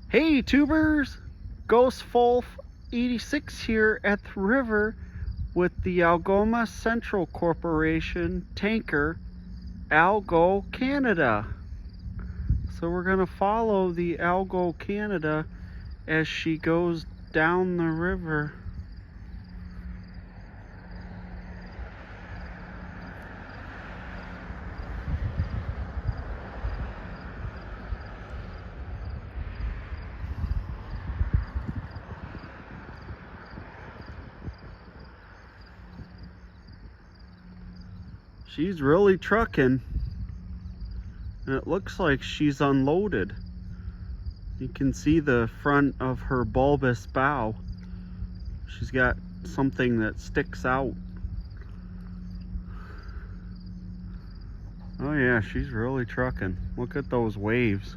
Hey tubers, Ghost Wolf 86 here at the river with the Algoma Central Corporation tanker Algocanada. So we're going to follow the Algocanada as she goes down the river. She's really trucking, and it looks like she's unloaded. You can see the front of her bulbous bow. She's got something that sticks out. Oh yeah, she's really trucking. Look at those waves.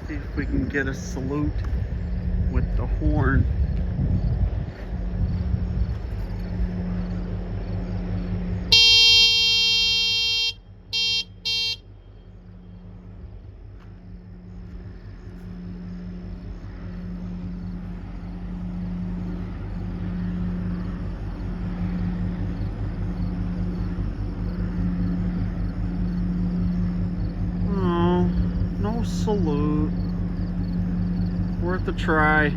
See if we can get a salute with the horn. Oh, no salute. Worth a try.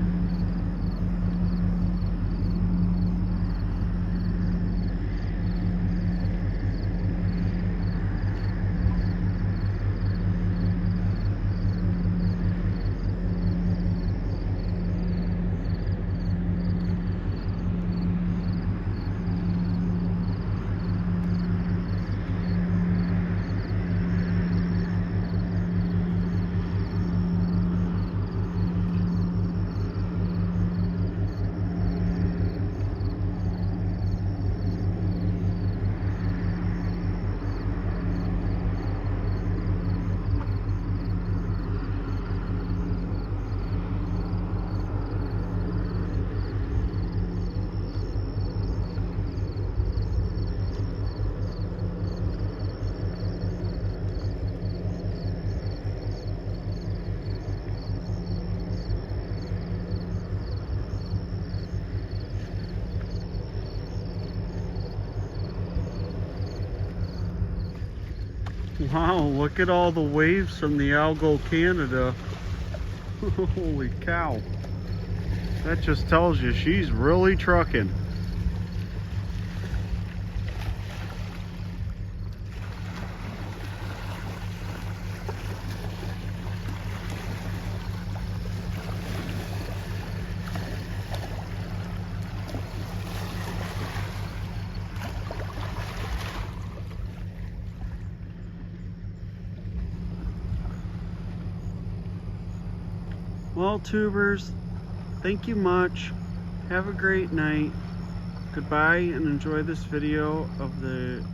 Wow, look at all the waves from the Algocanada. Holy cow. That just tells you she's really trucking. Well, tubers, thank you much. Have a great night. Goodbye, and enjoy this video of the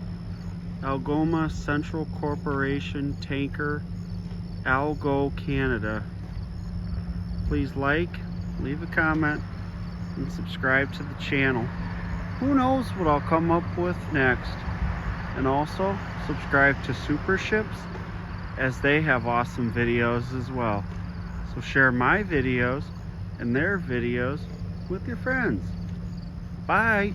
Algoma Central Corporation tanker Algocanada. Please like, leave a comment, and subscribe to the channel. Who knows what I'll come up with next. And also, subscribe to Super Ships, as they have awesome videos as well. So share my videos and their videos with your friends. Bye.